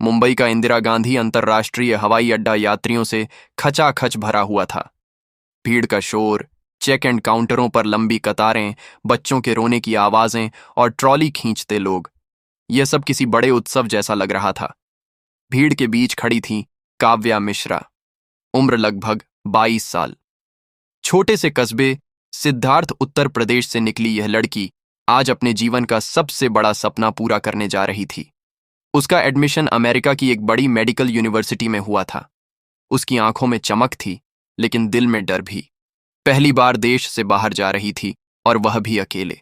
मुंबई का इंदिरा गांधी अंतर्राष्ट्रीय हवाई अड्डा यात्रियों से खचाखच भरा हुआ था। भीड़ का शोर, चेक एंड काउंटरों पर लंबी कतारें, बच्चों के रोने की आवाजें और ट्रॉली खींचते लोग, यह सब किसी बड़े उत्सव जैसा लग रहा था। भीड़ के बीच खड़ी थी काव्या मिश्रा, उम्र लगभग 22 साल। छोटे से कस्बे सिद्धार्थ, उत्तर प्रदेश से निकली यह लड़की आज अपने जीवन का सबसे बड़ा सपना पूरा करने जा रही थी। उसका एडमिशन अमेरिका की एक बड़ी मेडिकल यूनिवर्सिटी में हुआ था। उसकी आंखों में चमक थी, लेकिन दिल में डर भी। पहली बार देश से बाहर जा रही थी, और वह भी अकेले।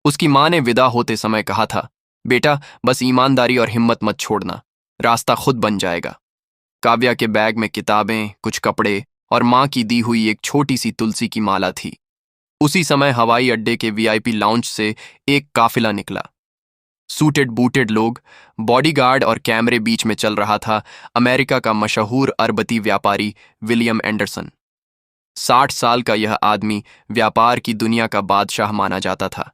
उसकी मां ने विदा होते समय कहा था, बेटा बस ईमानदारी और हिम्मत मत छोड़ना, रास्ता खुद बन जाएगा। काव्या के बैग में किताबें, कुछ कपड़े और मां की दी हुई एक छोटी सी तुलसी की माला थी। उसी समय हवाई अड्डे के वीआईपी लाउंज से एक काफिला निकला। सूटेड बूटेड लोग, बॉडीगार्ड और कैमरे बीच में चल रहा था अमेरिका का मशहूर अरबती व्यापारी विलियम एंडरसन। 60 साल का यह आदमी व्यापार की दुनिया का बादशाह माना जाता था।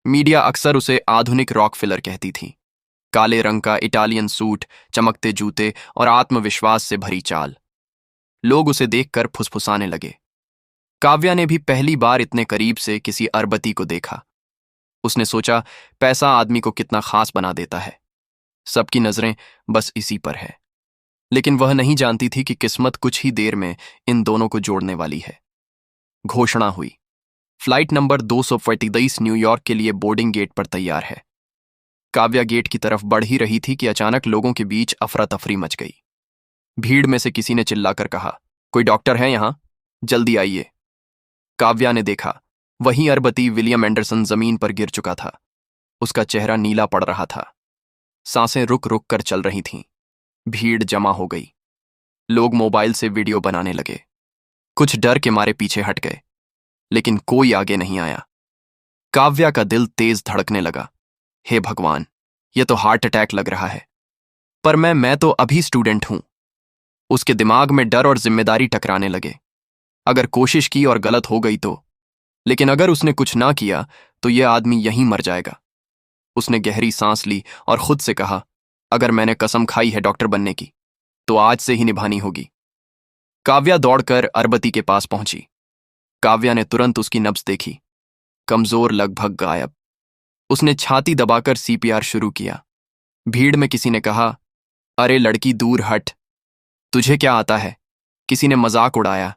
मीडिया अक्सर उसे आधुनिक रॉकफिलर कहती थी। काले रंग का इटालियन सूट, चमकते जूते और आत्मविश्वास से भरी चाल। लोग उसे देखकर फुसफुसाने लगे। काव्या ने भी पहली बार इतने करीब से किसी अरबती को देखा। उसने सोचा, पैसा आदमी को कितना खास बना देता है। सबकी नजरें बस इसी पर है। लेकिन वह नहीं जानती थी कि किस्मत कुछ ही देर में इन दोनों को जोड़ने वाली है। घोषणा हुई, फ्लाइट नंबर 243 न्यूयॉर्क के लिए बोर्डिंग गेट पर तैयार है। काव्या गेट की तरफ बढ़ ही रही थी कि अचानक लोगों के बीच अफरा तफरी मच गई। भीड़ में से किसी ने चिल्लाकर कहा, कोई डॉक्टर है यहां? जल्दी आइए। काव्या ने देखा, वही अरबती विलियम एंडरसन जमीन पर गिर चुका था। उसका चेहरा नीला पड़ रहा था। सांसें रुक रुक कर चल रही थीं। भीड़ जमा हो गई। लोग मोबाइल से वीडियो बनाने लगे। कुछ डर के मारे पीछे हट गए, लेकिन कोई आगे नहीं आया। काव्या का दिल तेज धड़कने लगा। हे भगवान, यह तो हार्ट अटैक लग रहा है। पर मैं तो अभी स्टूडेंट हूं। उसके दिमाग में डर और जिम्मेदारी टकराने लगे। अगर कोशिश की और गलत हो गई तो? लेकिन अगर उसने कुछ ना किया तो यह आदमी यहीं मर जाएगा। उसने गहरी सांस ली और खुद से कहा, अगर मैंने कसम खाई है डॉक्टर बनने की, तो आज से ही निभानी होगी। काव्या दौड़कर अरबती के पास पहुंची। काव्या ने तुरंत उसकी नब्ज देखी, कमजोर, लगभग गायब। उसने छाती दबाकर सीपीआर शुरू किया। भीड़ में किसी ने कहा, अरे लड़की दूर हट, तुझे क्या आता है? किसी ने मजाक उड़ाया,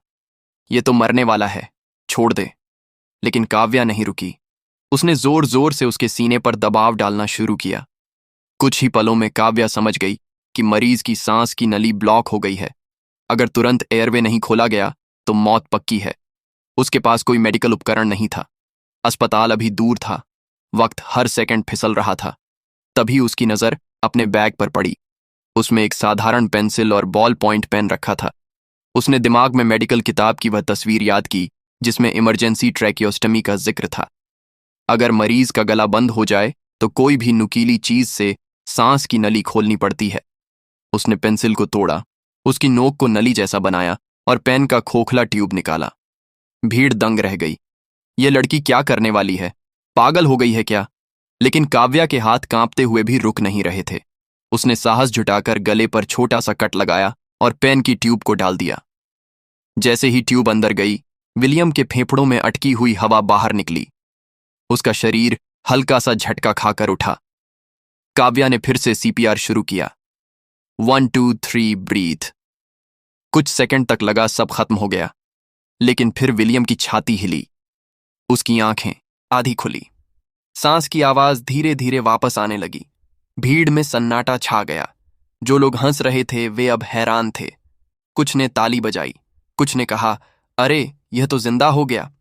ये तो मरने वाला है, छोड़ दे। लेकिन काव्या नहीं रुकी। उसने जोर जोर से उसके सीने पर दबाव डालना शुरू किया। कुछ ही पलों में काव्या समझ गई कि मरीज की सांस की नली ब्लॉक हो गई है। अगर तुरंत एयरवे नहीं खोला गया तो मौत पक्की है। उसके पास कोई मेडिकल उपकरण नहीं था। अस्पताल अभी दूर था। वक्त हर सेकंड फिसल रहा था। तभी उसकी नजर अपने बैग पर पड़ी। उसमें एक साधारण पेंसिल और बॉल पॉइंट पेन रखा था। उसने दिमाग में मेडिकल किताब की वह तस्वीर याद की जिसमें इमरजेंसी ट्रैकियोस्टमी का जिक्र था। अगर मरीज का गला बंद हो जाए तो कोई भी नुकीली चीज से सांस की नली खोलनी पड़ती है। उसने पेंसिल को तोड़ा, उसकी नोक को नली जैसा बनाया और पेन का खोखला ट्यूब निकाला। भीड़ दंग रह गई। ये लड़की क्या करने वाली है? पागल हो गई है क्या? लेकिन काव्या के हाथ कांपते हुए भी रुक नहीं रहे थे। उसने साहस जुटाकर गले पर छोटा सा कट लगाया और पेन की ट्यूब को डाल दिया। जैसे ही ट्यूब अंदर गई, विलियम के फेफड़ों में अटकी हुई हवा बाहर निकली। उसका शरीर हल्का सा झटका खाकर उठा। काव्या ने फिर से सीपीआर शुरू किया। 1 2 3 ब्रीथ। कुछ सेकंड तक लगा सब खत्म हो गया, लेकिन फिर विलियम की छाती हिली। उसकी आंखें आधी खुली। सांस की आवाज धीरे धीरे वापस आने लगी। भीड़ में सन्नाटा छा गया। जो लोग हंस रहे थे वे अब हैरान थे। कुछ ने ताली बजाई, कुछ ने कहा, अरे यह तो जिंदा हो गया।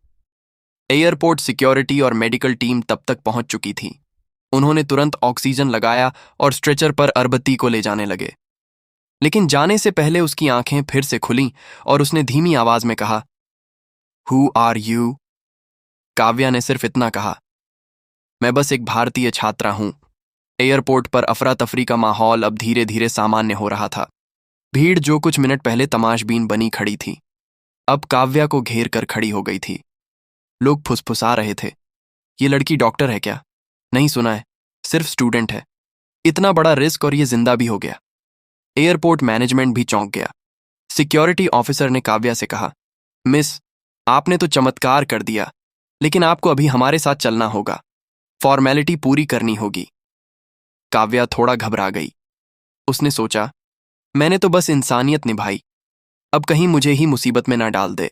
एयरपोर्ट सिक्योरिटी और मेडिकल टीम तब तक पहुंच चुकी थी। उन्होंने तुरंत ऑक्सीजन लगाया और स्ट्रेचर पर अरबती को ले जाने लगे। लेकिन जाने से पहले उसकी आंखें फिर से खुलीं और उसने धीमी आवाज में कहा, हु आर यू? काव्या ने सिर्फ इतना कहा, मैं बस एक भारतीय छात्रा हूं। एयरपोर्ट पर अफरा तफरी का माहौल अब धीरे धीरे सामान्य हो रहा था। भीड़ जो कुछ मिनट पहले तमाशबीन बनी खड़ी थी, अब काव्या को घेर कर खड़ी हो गई थी। लोग फुसफुसा रहे थे, ये लड़की डॉक्टर है क्या? नहीं सुना है, सिर्फ स्टूडेंट है। इतना बड़ा रिस्क और ये जिंदा भी हो गया। एयरपोर्ट मैनेजमेंट भी चौंक गया। सिक्योरिटी ऑफिसर ने काव्या से कहा, मिस, आपने तो चमत्कार कर दिया, लेकिन आपको अभी हमारे साथ चलना होगा। फॉर्मेलिटी पूरी करनी होगी। काव्या थोड़ा घबरा गई। उसने सोचा, मैंने तो बस इंसानियत निभाई, अब कहीं मुझे ही मुसीबत में ना डाल दे।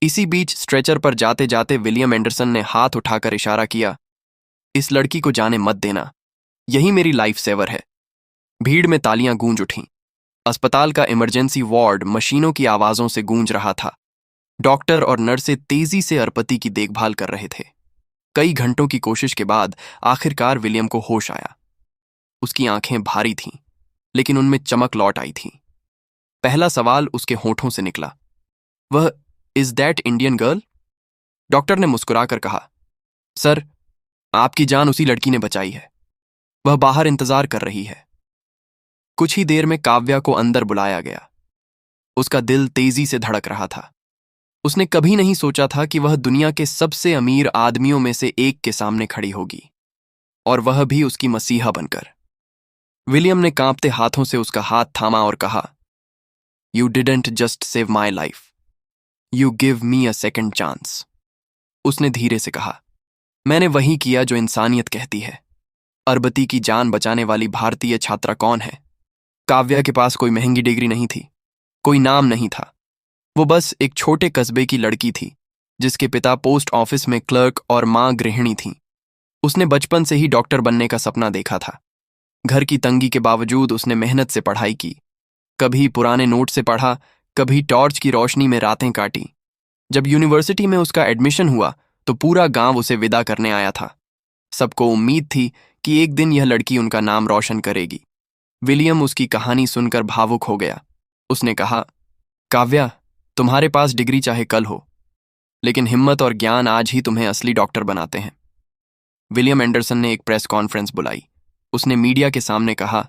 इसी बीच स्ट्रेचर पर जाते जाते विलियम एंडरसन ने हाथ उठाकर इशारा किया, इस लड़की को जाने मत देना, यही मेरी लाइफ सेवर है। भीड़ में तालियां गूंज उठीं। अस्पताल का इमरजेंसी वार्ड मशीनों की आवाजों से गूंज रहा था। डॉक्टर और नर्सें तेजी से अर्पति की देखभाल कर रहे थे। कई घंटों की कोशिश के बाद आखिरकार विलियम को होश आया। उसकी आंखें भारी थीं, लेकिन उनमें चमक लौट आई थी। पहला सवाल उसके होठों से निकला, वह is that Indian girl? Doctor ने मुस्कुराकर कहा, सर, आपकी जान उसी लड़की ने बचाई है। वह बाहर इंतजार कर रही है। कुछ ही देर में काव्या को अंदर बुलाया गया। उसका दिल तेजी से धड़क रहा था। उसने कभी नहीं सोचा था कि वह दुनिया के सबसे अमीर आदमियों में से एक के सामने खड़ी होगी, और वह भी उसकी मसीहा बनकर। विलियम ने कांपते हाथों से उसका हाथ थामा और कहा, you didn't just save my life, you give me a second chance. उसने धीरे से कहा, मैंने वही किया जो इंसानियत कहती है। अर्बती की जान बचाने वाली भारतीय छात्रा कौन है? काव्या के पास कोई महंगी डिग्री नहीं थी, कोई नाम नहीं था। वो बस एक छोटे कस्बे की लड़की थी, जिसके पिता पोस्ट ऑफिस में क्लर्क और मां गृहिणी थीं। उसने बचपन से ही डॉक्टर बनने का सपना देखा था। घर की तंगी के बावजूद उसने मेहनत से पढ़ाई की। कभी पुराने नोट से पढ़ा, कभी टॉर्च की रोशनी में रातें काटी। जब यूनिवर्सिटी में उसका एडमिशन हुआ तो पूरा गांव उसे विदा करने आया था। सबको उम्मीद थी कि एक दिन यह लड़की उनका नाम रोशन करेगी। विलियम उसकी कहानी सुनकर भावुक हो गया। उसने कहा, काव्या, तुम्हारे पास डिग्री चाहे कल हो, लेकिन हिम्मत और ज्ञान आज ही तुम्हें असली डॉक्टर बनाते हैं। विलियम एंडरसन ने एक प्रेस कॉन्फ्रेंस बुलाई। उसने मीडिया के सामने कहा,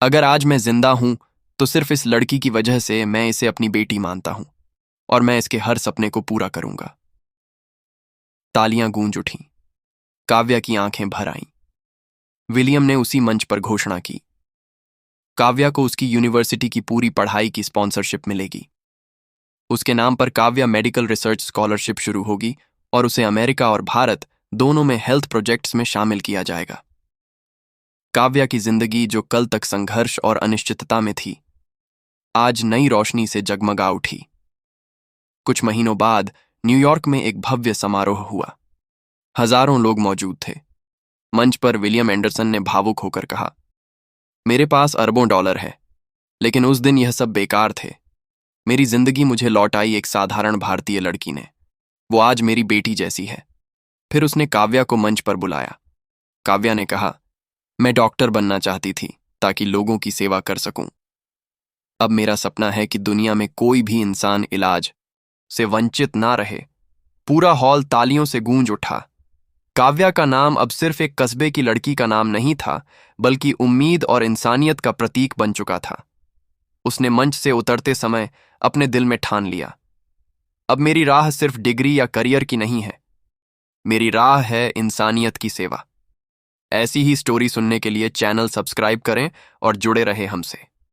अगर आज मैं जिंदा हूं तो सिर्फ इस लड़की की वजह से। मैं इसे अपनी बेटी मानता हूं और मैं इसके हर सपने को पूरा करूंगा। तालियां गूंज उठीं। काव्या की आंखें भर आईं। विलियम ने उसी मंच पर घोषणा की, काव्या को उसकी यूनिवर्सिटी की पूरी पढ़ाई की स्पॉन्सरशिप मिलेगी। उसके नाम पर काव्या मेडिकल रिसर्च स्कॉलरशिप शुरू होगी और उसे अमेरिका और भारत दोनों में हेल्थ प्रोजेक्ट्स में शामिल किया जाएगा। काव्या की जिंदगी, जो कल तक संघर्ष और अनिश्चितता में थी, आज नई रोशनी से जगमगा उठी। कुछ महीनों बाद न्यूयॉर्क में एक भव्य समारोह हुआ। हजारों लोग मौजूद थे। मंच पर विलियम एंडरसन ने भावुक होकर कहा, मेरे पास अरबों डॉलर है, लेकिन उस दिन यह सब बेकार थे। मेरी जिंदगी मुझे लौटाई एक साधारण भारतीय लड़की ने। वो आज मेरी बेटी जैसी है। फिर उसने काव्या को मंच पर बुलाया। काव्या ने कहा, मैं डॉक्टर बनना चाहती थी ताकि लोगों की सेवा कर सकूं। अब मेरा सपना है कि दुनिया में कोई भी इंसान इलाज से वंचित ना रहे। पूरा हॉल तालियों से गूंज उठा। काव्या का नाम अब सिर्फ एक कस्बे की लड़की का नाम नहीं था, बल्कि उम्मीद और इंसानियत का प्रतीक बन चुका था। उसने मंच से उतरते समय अपने दिल में ठान लिया, अब मेरी राह सिर्फ डिग्री या करियर की नहीं है, मेरी राह है इंसानियत की सेवा। ऐसी ही स्टोरी सुनने के लिए चैनल सब्सक्राइब करें और जुड़े रहे हमसे।